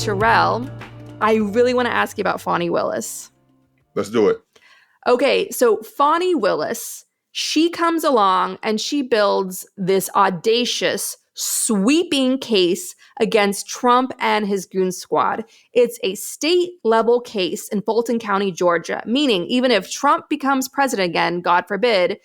Terrell, I really want to ask you about Fani Willis. Let's do it. Okay, so Fani Willis, she comes along and she builds this audacious, sweeping case against Trump and his goon squad. It's a state-level case in Fulton County, Georgia, meaning even if Trump becomes president again, God forbid,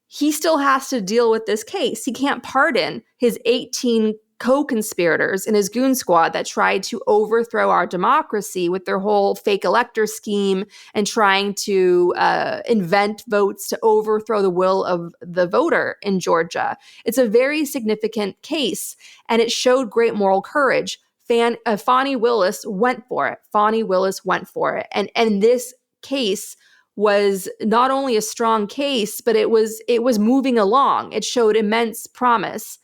he still has to deal with this case. He can't pardon his 18 co-conspirators in his goon squad that tried to overthrow our democracy with their whole fake elector scheme and trying to invent votes to overthrow the will of the voter in Georgia. It's a very significant case, and it showed great moral courage. Fani Willis went for it. Fani Willis went for it. And this case was not only a strong case, but it was moving along. It showed immense promise.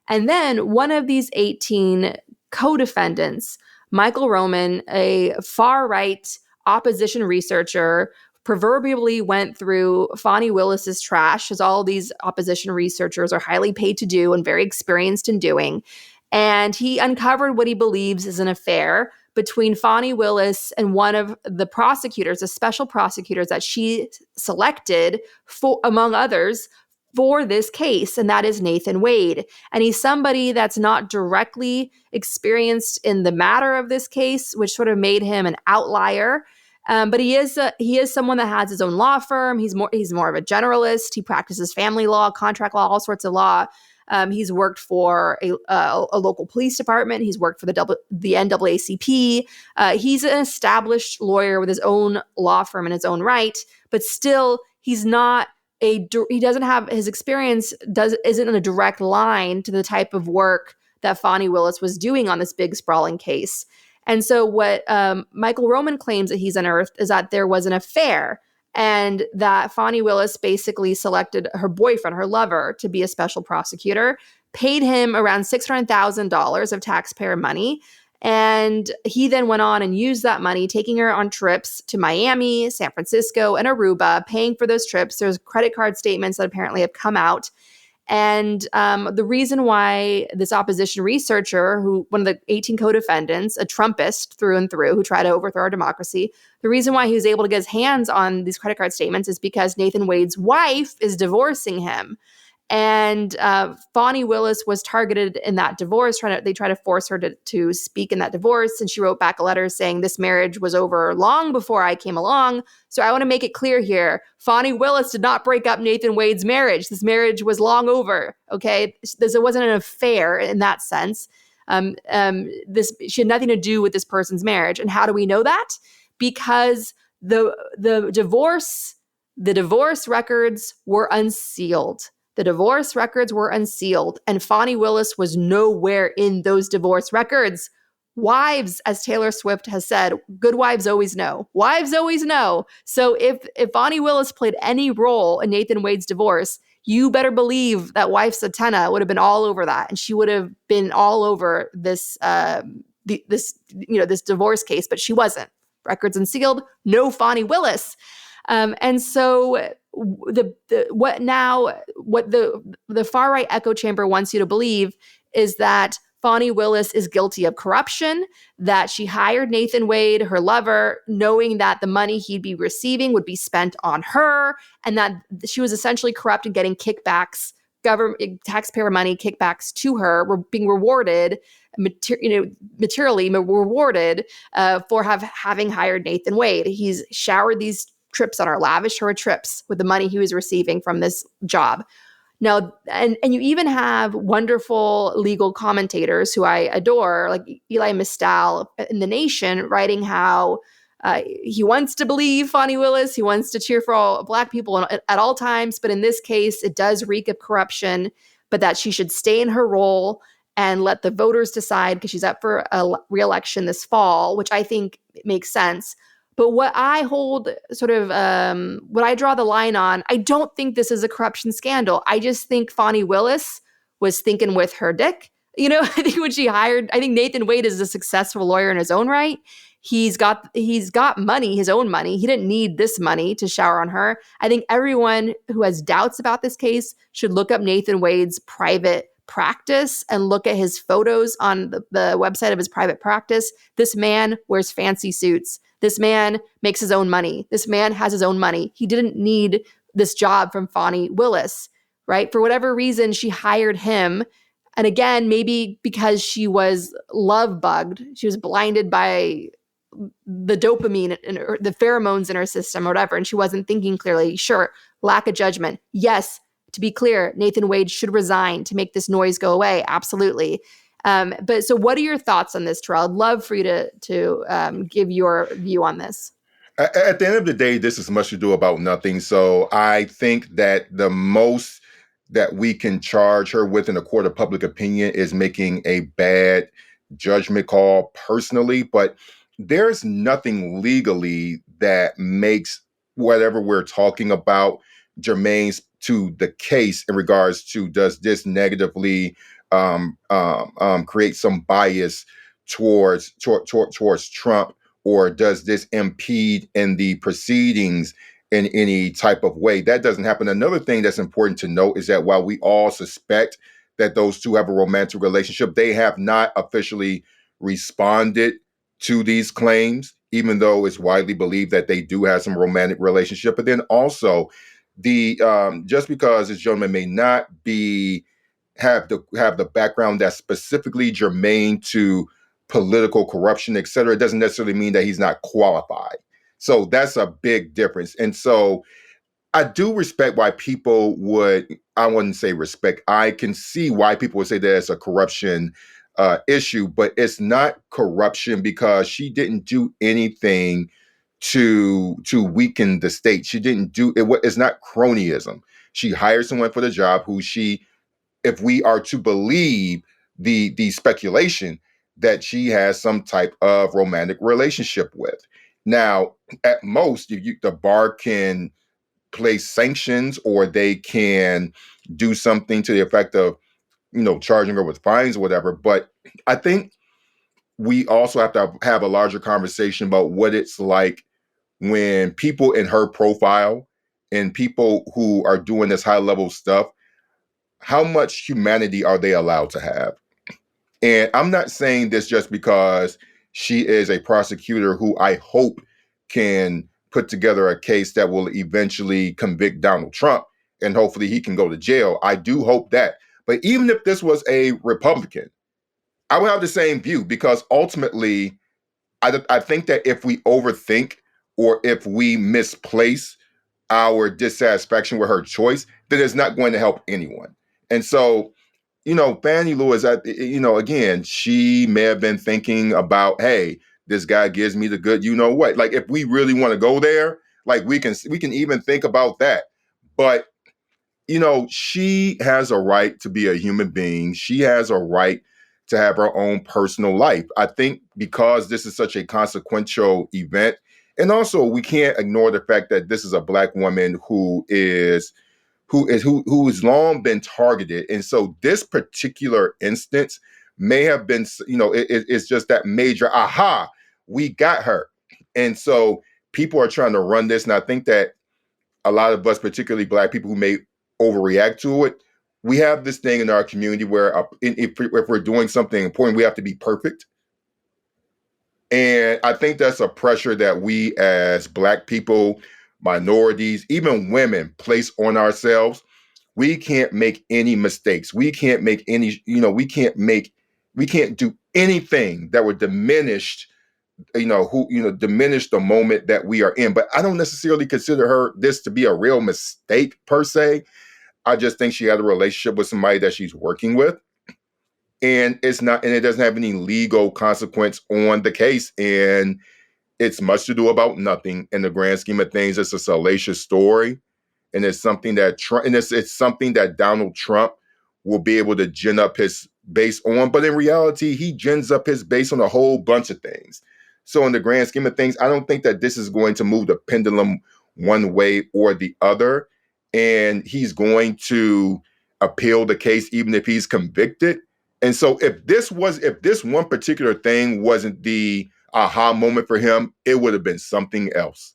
And then one of these 18 co-defendants, Michael Roman, a far-right opposition researcher, proverbially went through Fani Willis's trash, as all these opposition researchers are highly paid to do and very experienced in doing. And he uncovered what he believes is an affair between Fani Willis and one of the prosecutors, the special prosecutors that she selected, for, among others, for this case, and that is Nathan Wade. And he's somebody that's not directly experienced in the matter of this case, which sort of made him an outlier. But he is someone that has his own law firm. He's more of a generalist. He practices family law, contract law, all sorts of law. He's worked for a local police department. He's worked for the NAACP. He's an established lawyer with his own law firm in his own right, but still he's not he doesn't have his experience isn't in a direct line to the type of work that Fani Willis was doing on this big sprawling case. And so what Michael Roman claims that he's unearthed is that there was an affair, and that Fani Willis basically selected her boyfriend, her lover, to be a special prosecutor, paid him around $600,000 of taxpayer money. And he then went on and used that money, taking her on trips to Miami, San Francisco, and Aruba, paying for those trips. There's credit card statements that apparently have come out. And the reason why this opposition researcher, one of the 18 co-defendants, a Trumpist through and through, who tried to overthrow our democracy, the reason why he was able to get his hands on these credit card statements is because Nathan Wade's wife is divorcing him. And Fani Willis was targeted in that divorce. They tried to force her to speak in that divorce. And she wrote back a letter saying this marriage was over long before I came along. So I want to make it clear here. Fani Willis did not break up Nathan Wade's marriage. This marriage was long over. Okay. It wasn't an affair in that sense. She had nothing to do with this person's marriage. And how do we know that? Because the divorce records were unsealed. The divorce records were unsealed, and Fani Willis was nowhere in those divorce records. Wives, as Taylor Swift has said, good wives always know. Wives always know. So if Fani Willis played any role in Nathan Wade's divorce, you better believe that wife Satana would have been all over that, and she would have been all over this divorce case, but she wasn't. Records unsealed, no Fani Willis. And so what the far right echo chamber wants you to believe is that Fani Willis is guilty of corruption, that she hired Nathan Wade, her lover, knowing that the money he'd be receiving would be spent on her, and that she was essentially corrupt and getting kickbacks, government taxpayer money kickbacks to her, were being rewarded, materially rewarded for having hired Nathan Wade. He's showered these trips on her, lavished her trips with the money he was receiving from this job. Now, and you even have wonderful legal commentators who I adore, like Eli Mistal in The Nation, writing how he wants to believe Fani Willis, he wants to cheer for all Black people at all times, but in this case, it does reek of corruption, but that she should stay in her role and let the voters decide, because she's up for a re-election this fall, which I think makes sense. But what I hold what I draw the line on, I don't think this is a corruption scandal. I just think Fani Willis was thinking with her dick. I think when she hired, I think Nathan Wade is a successful lawyer in his own right. He's got money, his own money. He didn't need this money to shower on her. I think everyone who has doubts about this case should look up Nathan Wade's private practice and look at his photos on the website of his private practice, this man wears fancy suits. This man makes his own money. This man has his own money. He didn't need this job from Fani Willis, right? For whatever reason, she hired him. And again, maybe because she was love bugged, she was blinded by the dopamine and the pheromones in her system or whatever, and she wasn't thinking clearly. Sure, lack of judgment. Yes, to be clear, Nathan Wade should resign to make this noise go away. Absolutely. But so what are your thoughts on this, Terrell? I'd love for you to give your view on this. At the end of the day, this is much ado about nothing. So I think that the most that we can charge her with in a court of public opinion is making a bad judgment call personally. But there's nothing legally that makes whatever we're talking about germane to the case in regards to does this negatively create some bias towards Trump, or does this impede in the proceedings in any type of way? That doesn't happen. Another thing that's important to note is that while we all suspect that those two have a romantic relationship, they have not officially responded to these claims, even though it's widely believed that they do have some romantic relationship. But then also, the just because this gentleman may not have the background that's specifically germane to political corruption, et cetera, it doesn't necessarily mean that he's not qualified. So that's a big difference. And so I do respect why people I wouldn't say respect, I can see why people would say that it's a corruption issue, but it's not corruption because she didn't do anything to weaken the state. She didn't do it. It's not cronyism. She hired someone for the job who if we are to believe the speculation, that she has some type of romantic relationship with. Now, at most, the bar can place sanctions, or they can do something to the effect of, charging her with fines or whatever. But I think we also have to have a larger conversation about what it's like when people in her profile and people who are doing this high level stuff, how much humanity are they allowed to have? And I'm not saying this just because she is a prosecutor who I hope can put together a case that will eventually convict Donald Trump, and hopefully he can go to jail. I do hope that. But even if this was a Republican, I would have the same view, because ultimately, I think that if we overthink or if we misplace our dissatisfaction with her choice, then it's not going to help anyone. And so, Fani Lewis, again, she may have been thinking about, hey, this guy gives me the good, what? Like, if we really want to go there, like we can even think about that. But, she has a right to be a human being. She has a right to have her own personal life. I think because this is such a consequential event, and also we can't ignore the fact that this is a Black woman who has long been targeted. And so this particular instance may have been, it's just that major, aha, we got her. And so people are trying to run this. And I think that a lot of us, particularly Black people who may overreact to it, we have this thing in our community where if we're doing something important, we have to be perfect. And I think that's a pressure that we as Black people, minorities, even women, place on ourselves. We can't make any mistakes. We can't make any, we can't do anything that would diminish, diminish the moment that we are in. But I don't necessarily consider this to be a real mistake per se. I just think she had a relationship with somebody that she's working with. And it doesn't have any legal consequence on the case. And it's much to do about nothing in the grand scheme of things. It's a salacious story. And it's something that it's something that Donald Trump will be able to gin up his base on. But in reality, he gins up his base on a whole bunch of things. So in the grand scheme of things, I don't think that this is going to move the pendulum one way or the other. And he's going to appeal the case even if he's convicted. And so if this one particular thing wasn't the aha moment for him, it would have been something else.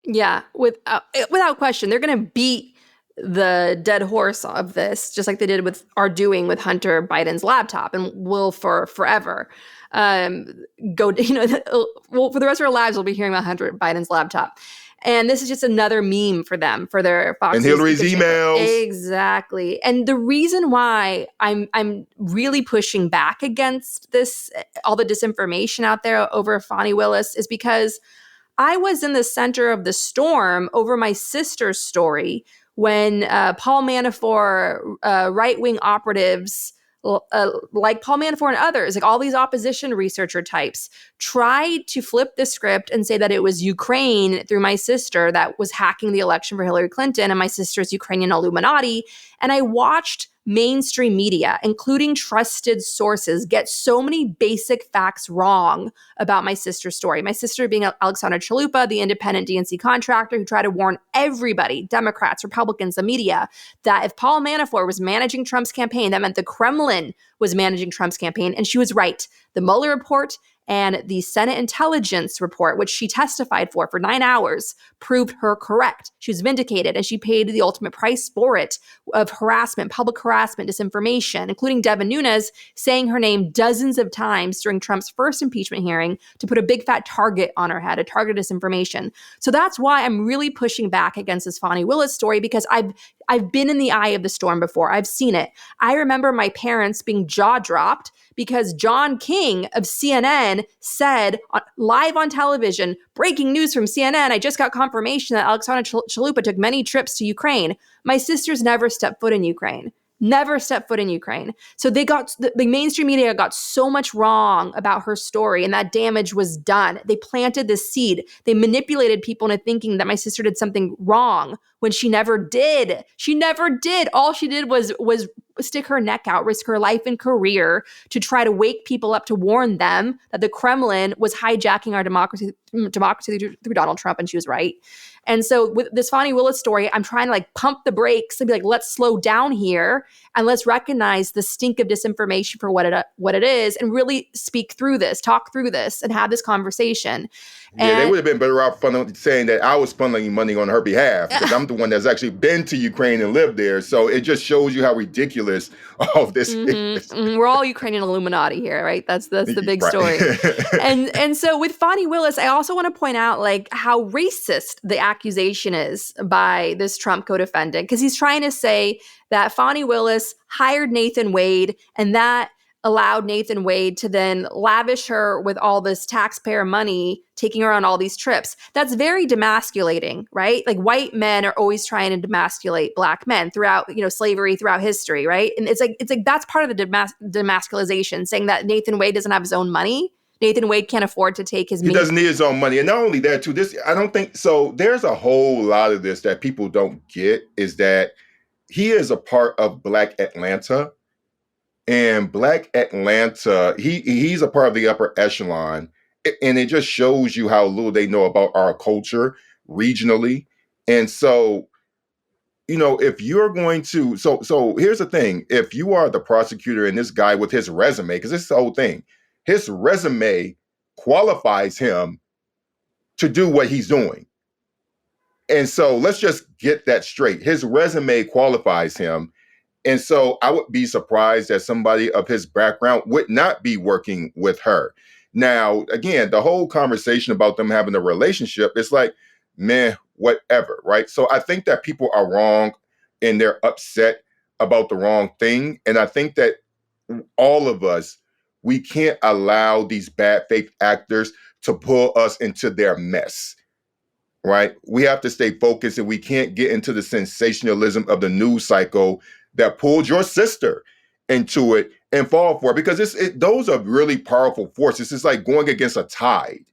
Yeah, without question, they're going to beat the dead horse of this, just like they did are doing with Hunter Biden's laptop and will for forever. Well, for the rest of our lives, we'll be hearing about Hunter Biden's laptop. And this is just another meme for them, for their Fox And News Hillary's echo chamber. emails. Exactly. And the reason why I'm really pushing back against this, all the disinformation out there over Fani Willis, is because I was in the center of the storm over my sister's story when Paul Manafort, right-wing operatives like Paul Manafort and others, like all these opposition researcher types, tried to flip the script and say that it was Ukraine through my sister that was hacking the election for Hillary Clinton and my sister's Ukrainian Illuminati. And I watched mainstream media, including trusted sources, get so many basic facts wrong about my sister's story. My sister being Alexandra Chalupa, the independent DNC contractor who tried to warn everybody, Democrats, Republicans, the media, that if Paul Manafort was managing Trump's campaign, that meant the Kremlin was managing Trump's campaign. And she was right. The Mueller report and the Senate intelligence report, which she testified for 9 hours, proved her correct. She was vindicated, and she paid the ultimate price for it, of harassment, public harassment, disinformation, including Devin Nunes saying her name dozens of times during Trump's first impeachment hearing to put a big fat target on her head, a target of disinformation. So that's why I'm really pushing back against this Fani Willis story, because I've been in the eye of the storm before. I've seen it. I remember my parents being jaw-dropped because John King of CNN said live on television, breaking news from CNN, I just got confirmation that Alexandra Chalupa took many trips to Ukraine. My sisters never stepped foot in Ukraine. Never stepped foot in Ukraine. So the mainstream media got so much wrong about her story, and that damage was done. They planted this seed. They manipulated people into thinking that my sister did something wrong when she never did. She never did. All she did was stick her neck out, risk her life and career to try to wake people up, to warn them that the Kremlin was hijacking our democracy through Donald Trump, and she was right. And so with this Fani Willis story, I'm trying to pump the brakes and be let's slow down here and let's recognize the stink of disinformation for what it is, and really speak through this, talk through this, and have this conversation. Yeah, they would have been better off saying that I was funneling money on her behalf, because I'm the one that's actually been to Ukraine and lived there. So it just shows you how ridiculous all of this is. We're all Ukrainian Illuminati here, right? That's the big story. And so with Fani Willis, I also want to point out how racist the accusation is by this Trump co-defendant, because he's trying to say that Fani Willis hired Nathan Wade, and that allowed Nathan Wade to then lavish her with all this taxpayer money, taking her on all these trips. That's very demasculating, right? White men are always trying to demasculate black men throughout, slavery, throughout history, right? And it's like that's part of the demasculization, saying that Nathan Wade doesn't have his own money. Nathan Wade can't afford to take his He doesn't need his own money. And not only that, too, I don't think so. There's a whole lot of this that people don't get, is that he is a part of Black Atlanta. And Black Atlanta, he's a part of the upper echelon. And it just shows you how little they know about our culture regionally. And so, if you're going to, so here's the thing. If you are the prosecutor and this guy with his resume, because this is the whole thing, his resume qualifies him to do what he's doing. And so let's just get that straight. His resume qualifies him. And so I would be surprised that somebody of his background would not be working with her. Now, again, the whole conversation about them having a relationship, it's meh, whatever, right? So I think that people are wrong and they're upset about the wrong thing. And I think that all of us, we can't allow these bad faith actors to pull us into their mess, right? We have to stay focused, and we can't get into the sensationalism of the news cycle that pulled your sister into it and fall for it, because those are really powerful forces. It's like going against a tide,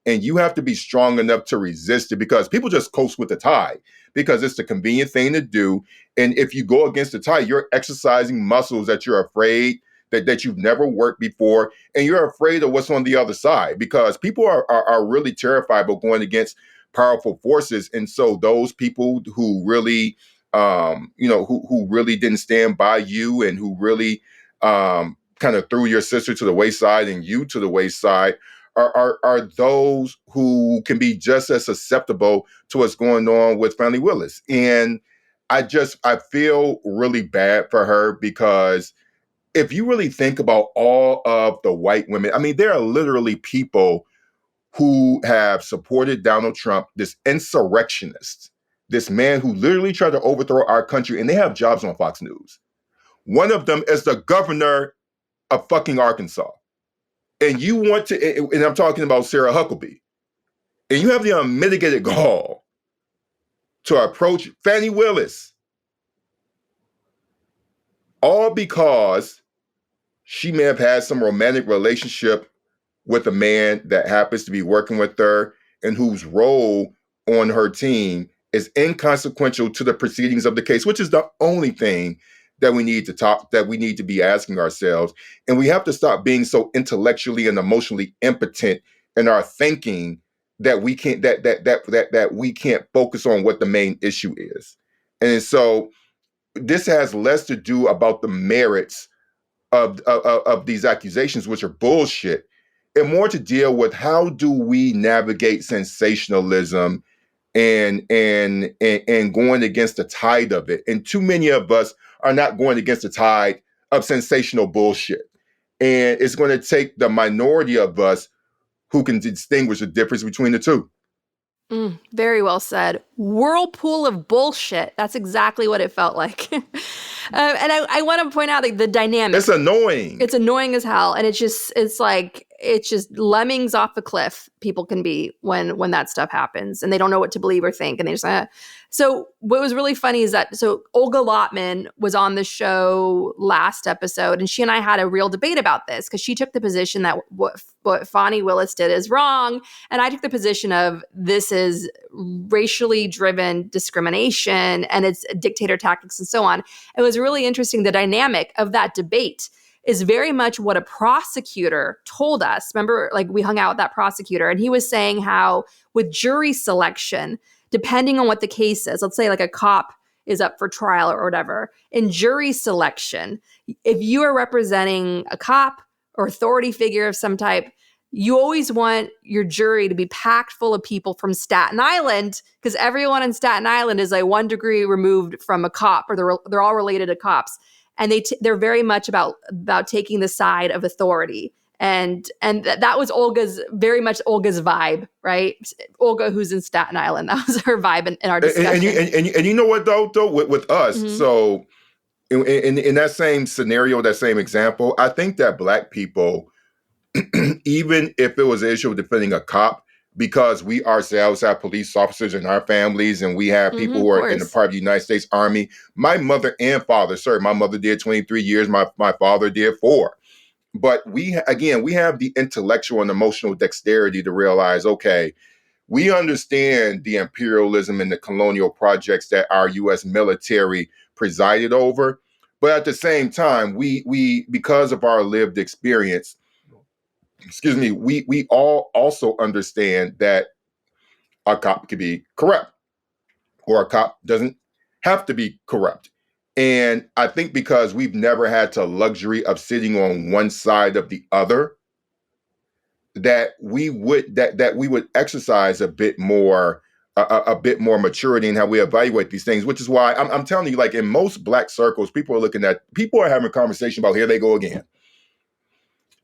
and you have to be strong enough to resist it, because people just coast with the tide because it's the convenient thing to do. And if you go against the tide, you're exercising muscles that you're afraid that you've never worked before, and you're afraid of what's on the other side, because people are really terrified about going against powerful forces. And so those people who really who really didn't stand by you, and who really kind of threw your sister to the wayside and you to the wayside, are those who can be just as susceptible to what's going on with Fani Willis. And I feel really bad for her, because if you really think about all of the white women, I mean, there are literally people who have supported Donald Trump, this insurrectionist, this man who literally tried to overthrow our country, and they have jobs on Fox News. One of them is the governor of fucking Arkansas. And you want to, and I'm talking about Sarah Huckabee, and you have the unmitigated gall to approach Fani Willis, all because she may have had some romantic relationship with a man that happens to be working with her and whose role on her team is inconsequential to the proceedings of the case, which is the only thing that we need to be asking ourselves. And we have to stop being so intellectually and emotionally impotent in our thinking that we can't that we can't focus on what the main issue is. And so this has less to do about the merits of these accusations, which are bullshit, and more to deal with how do we navigate sensationalism and going against the tide of it. And too many of us are not going against the tide of sensational bullshit. And it's going to take the minority of us who can distinguish the difference between the two. Very well said. Whirlpool of bullshit. That's exactly what it felt like. And I want to point out the dynamic. It's annoying. It's annoying as hell. And it's just lemmings off a cliff people can be when that stuff happens and they don't know what to believe or think. And they just, So what was really funny is that, Olga Lautman was on the show last episode, and she and I had a real debate about this, because she took the position that what Fani Willis did is wrong. And I took the position of this is racially driven discrimination and it's dictator tactics and so on. It was really interesting. The dynamic of that debate is very much what a prosecutor told us. Remember, we hung out with that prosecutor, and he was saying how with jury selection, depending on what the case is, let's say a cop is up for trial or whatever, in jury selection, if you are representing a cop or authority figure of some type, you always want your jury to be packed full of people from Staten Island, because everyone in Staten Island is 1 degree removed from a cop, or they're all related to cops. And they're very much about taking the side of authority. And that was very much Olga's vibe, right? Olga, who's in Staten Island, that was her vibe in our discussion. And you know what, though with us, Mm-hmm. So in that same scenario, that same example, I think that Black people, even if it was an issue of defending a cop, because we ourselves have police officers in our families, and we have people who are in the part of the United States Army. My mother and father served. My mother did 23 years. My father did 4. But we have the intellectual and emotional dexterity to realize, okay, we understand the imperialism and the colonial projects that our U.S. military presided over. But at the same time, we because of our lived experience, we all also understand that a cop can be corrupt, or a cop doesn't have to be corrupt. And I think because we've never had the luxury of sitting on one side of the other, that we would exercise a bit more maturity in how we evaluate these things. Which is why I'm telling you, in most Black circles, people are having a conversation about, here they go again.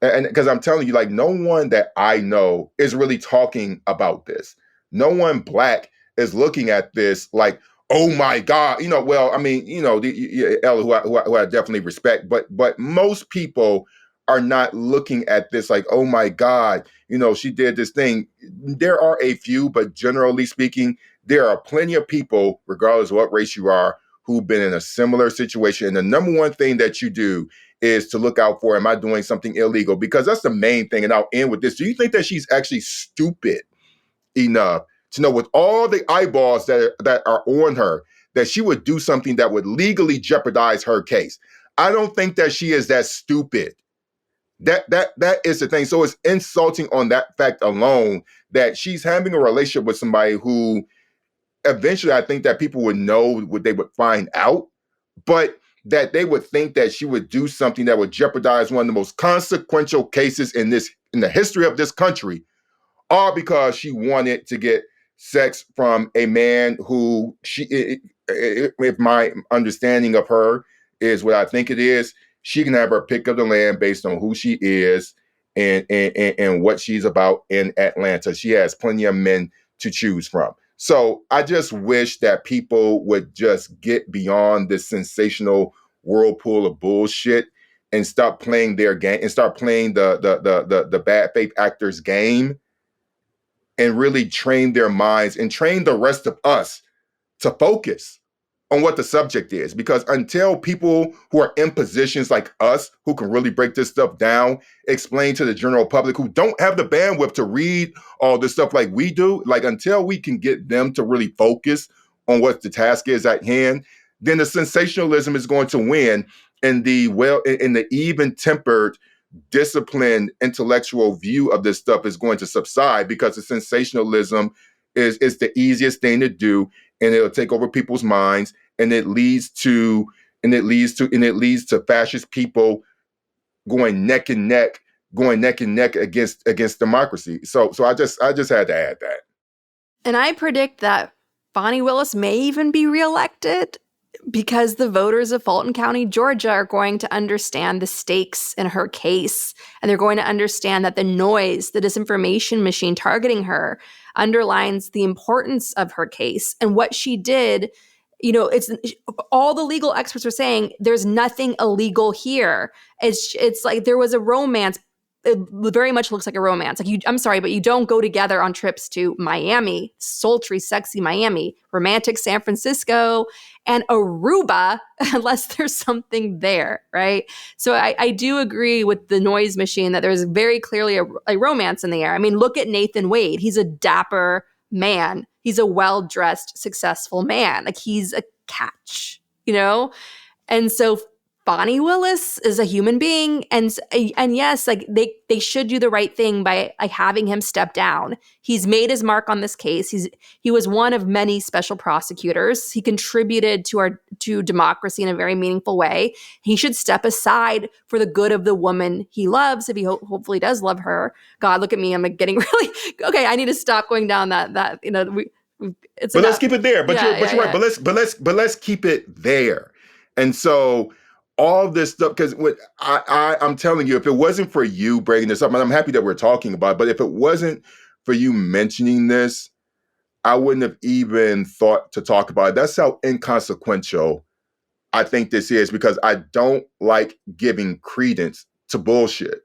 And because I'm telling you, no one that I know is really talking about this. No one Black is looking at this oh my God, Ella, who I definitely respect, but most people are not looking at this oh my God, she did this thing. There are a few, but generally speaking, there are plenty of people, regardless of what race you are, who've been in a similar situation. And the number one thing that you do is to look out for, am I doing something illegal? Because that's the main thing. And I'll end with this. Do you think that she's actually stupid enough to know, with all the eyeballs that are on her, that she would do something that would legally jeopardize her case? I don't think that she is that stupid. That is the thing. So it's insulting on that fact alone, that she's having a relationship with somebody who eventually I think that people would know what they would find out, but that they would think that she would do something that would jeopardize one of the most consequential cases in the history of this country, all because she wanted to get sex from a man who if my understanding of her is what I think it is, she can have her pick of the land based on who she is and what she's about in Atlanta. She has plenty of men to choose from. So I just wish that people would just get beyond this sensational whirlpool of bullshit and stop playing their game and start playing the bad faith actors game and really train their minds and train the rest of us to focus on what the subject is. Because until people who are in positions like us, who can really break this stuff down, explain to the general public who don't have the bandwidth to read all this stuff like we do, like until we can get them to really focus on what the task is at hand, then the sensationalism is going to win, and the even-tempered, disciplined, intellectual view of this stuff is going to subside, because the sensationalism is the easiest thing to do, and it'll take over people's minds, and it leads to fascist people going neck and neck against democracy. So I just had to add that. And I predict that Fani Willis may even be reelected, because the voters of Fulton County, Georgia, are going to understand the stakes in her case. And they're going to understand that the noise, the disinformation machine targeting her, underlines the importance of her case. And what she did, it's all the legal experts are saying there's nothing illegal here. It's like there was a romance. It very much looks like a romance. I'm sorry, but you don't go together on trips to Miami, sultry, sexy Miami, romantic San Francisco, and Aruba unless there's something there, right? So I do agree with the noise machine that there's very clearly a romance in the air. I mean, look at Nathan Wade. He's a dapper man. He's a well-dressed, successful man. Like, he's a catch, And so Fani Willis is a human being, and yes, like they should do the right thing by having him step down. He's made his mark on this case. He was one of many special prosecutors. He contributed to democracy in a very meaningful way. He should step aside for the good of the woman he loves, if he hopefully does love her. God, look at me! I'm like getting really okay. I need to stop going down that. It's but let's keep it there. But you're right. But let's keep it there. And so all this stuff, because what I'm telling you, if it wasn't for you bringing this up, and I'm happy that we're talking about it, but if it wasn't for you mentioning this, I wouldn't have even thought to talk about it. That's how inconsequential I think this is, because I don't like giving credence to bullshit.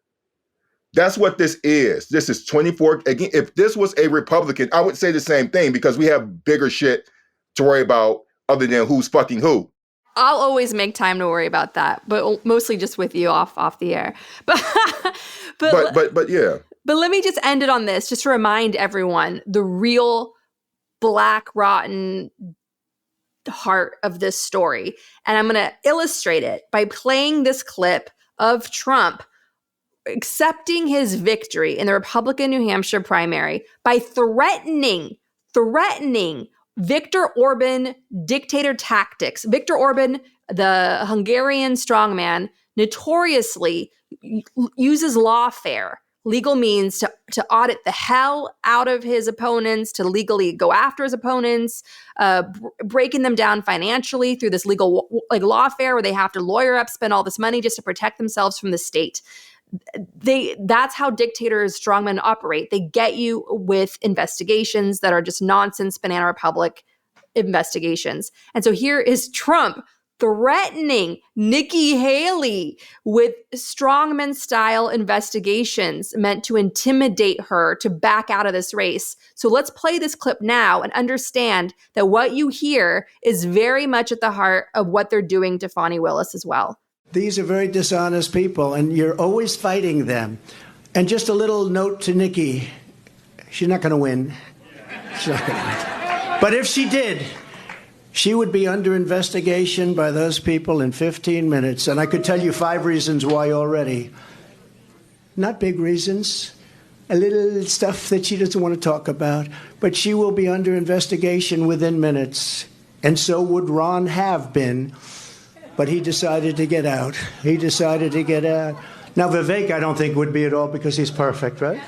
That's what this is. This is 24. Again, if this was a Republican, I would say the same thing, because we have bigger shit to worry about other than who's fucking who. I'll always make time to worry about that, but mostly just with you off the air. But yeah. But let me just end it on this, just to remind everyone the real black, rotten heart of this story. And I'm going to illustrate it by playing this clip of Trump accepting his victory in the Republican New Hampshire primary by threatening Viktor Orban dictator tactics. Viktor Orban, the Hungarian strongman, notoriously uses lawfare, legal means, to audit the hell out of his opponents, to legally go after his opponents, breaking them down financially through this legal lawfare where they have to lawyer up, spend all this money just to protect themselves from the state. That's how dictators, strongmen operate. They get you with investigations that are just nonsense, banana republic investigations. And so here is Trump threatening Nikki Haley with strongman-style investigations meant to intimidate her to back out of this race. So let's play this clip now and understand that what you hear is very much at the heart of what they're doing to Fani Willis as well. These are very dishonest people, and you're always fighting them. And just a little note to Nikki. She's not going to win. She's not going to win. But if she did, she would be under investigation by those people in 15 minutes. And I could tell you 5 reasons why already. Not big reasons. A little stuff that she doesn't want to talk about. But she will be under investigation within minutes. And so would Ron have been. But he decided to get out. Now, Vivek, I don't think would be at all, because he's perfect, right?